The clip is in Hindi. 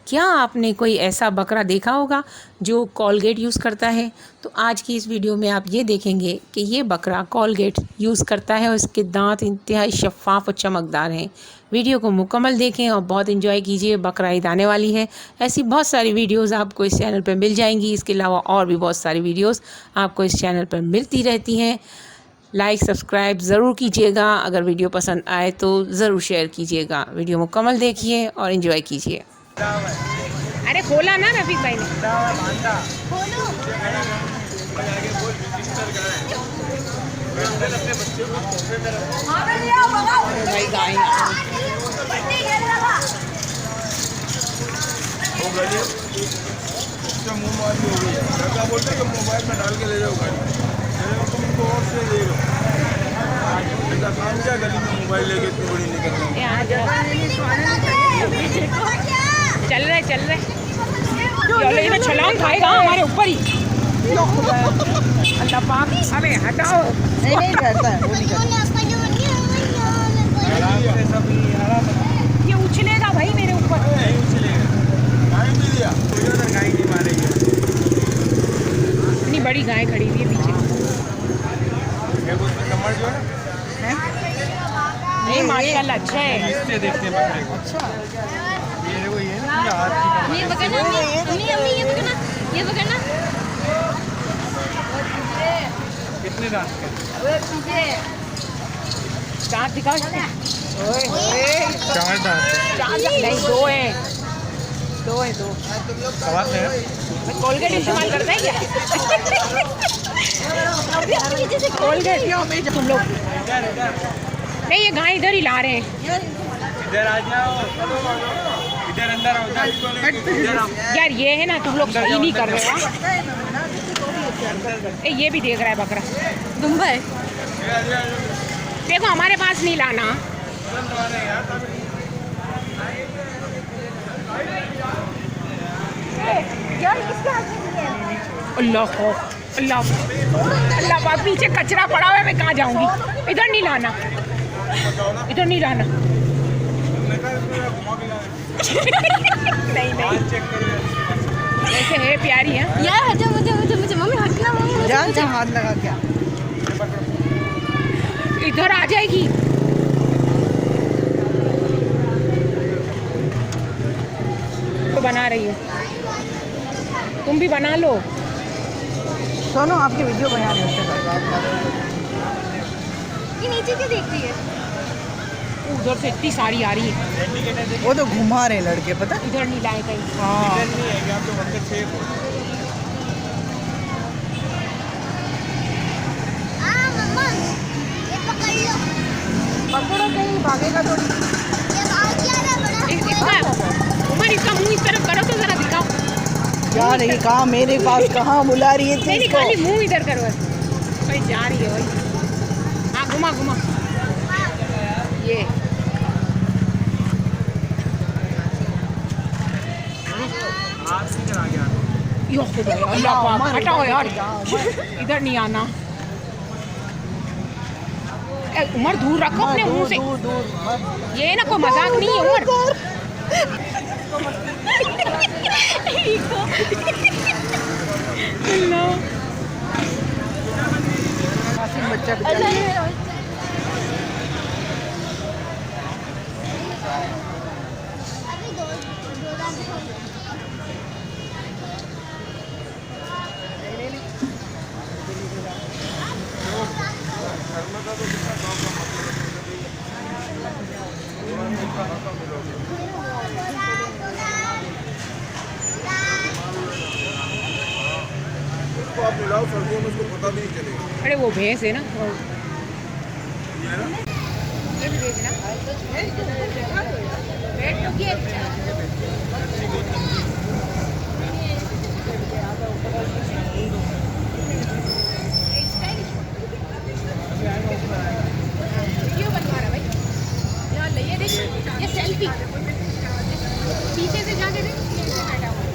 क्या आपने कोई ऐसा बकरा देखा होगा जो कोलगेट यूज़ करता है? तो आज की इस वीडियो में आप ये देखेंगे कि ये बकरा कोलगेट यूज़ करता है और इसके दांत इंतहाई शफ़ाफ़ और चमकदार हैं। वीडियो को मुकम्मल देखें और बहुत एंजॉय कीजिए। बकरा ईद आने वाली है, ऐसी बहुत सारी वीडियोस आपको इस चैनल पर मिल जाएंगी। इसके अलावा और भी बहुत सारी वीडियोस आपको इस चैनल पर मिलती रहती हैं। लाइक सब्सक्राइब ज़रूर कीजिएगा। अगर वीडियो पसंद आए तो ज़रूर शेयर कीजिएगा। वीडियो मुकम्मल देखिए और एंजॉय कीजिए। अरे खोला ना रफीक भाई ने। भाई गाय बोलते कि मोबाइल में डाल के ले जाओ गाड़ी, तुम उनको और से ले लो। काम क्या गली में मोबाइल लेके इतनी बड़ी निकल चल रहे ये तो छलांग खाएगा हमारे ऊपर ही। अल्लाह पाक, अबे हटाओ। नहीं करता है, वो नहीं करता। ये उछलेगा भाई मेरे ऊपर। नहीं उछलेगा, गाय भी दिया, गाय नहीं मारेगी। इतनी बड़ी गाय खड़ी हुई है पीछे। कमर जो है नहीं माशाल्लाह अच्छा है। इससे देखते हैं बकरे को। अच्छा ये देखो, ये ना हाथ की कमर। ये पकड़ना, ये पकड़ना। कितने दांत है? दांत दिखाओ। ओए चार दांत। नहीं, दो है। सवाल है, कोलगेट इस्तेमाल करता है क्या? कोलगेट तुम लोग नहीं, ये गाय इधर ही ला रहे हैं। इधर आ जाओ, इधर अंदर आओ। यार ये है ना, तुम लोग सही नहीं कर रहे हो। ये भी देख रहा है बकरा। दुम्बा है, देखो हमारे पास नहीं लाना। अल्लाह बात, पीछे कचरा पड़ा हुआ है, मैं कहाँ जाऊंगी? इधर नहीं लाना। नहीं वैसे है प्यारी है यार। मुझे मम्मी हटना, मुझे हाथ लगा क्या? इधर आ जाएगी। तो बना रही हो, तुम भी बना लो। दोनों आपकी वीडियो बना रहे हो। ये नीचे क्या देख रही है? उधर से इतनी सारी आ रही है। वो तो घुमा रहे लड़के, पता इधर नहीं लाए कहीं। हाँ नहीं है, आप तो अंदर से मम्मा ये पकड़ लो। पकड़ो, कहीं भागेगा तो। ये भाग गया ना बड़ा। उमर इसका मुंह इस तरफ करो तो जरा दिखाओ। जा रही कहाँ? मेरे पास कहाँ बुला रही है? नहीं, खाली मुंह इधर करो भाई। जा रही है भाई। हाँ घुमा ये। अल्लाह पाक, हटाओ यार, इधर नहीं आना। उमर दूर रखो अपने मुंह से। ये ना कोई मजाक नहीं है उमर। बच्चा आप मिलाओ, सर्दियों में उसको पता भी नहीं चलेगा। अरे वो भैंस है ना, ये भी देखना। बैठ तो किया। वीडियो बनवा रहा भाई। यार ले, ये देख, ये सेल्फी पीछे से जाके देख, बैठा हुआ।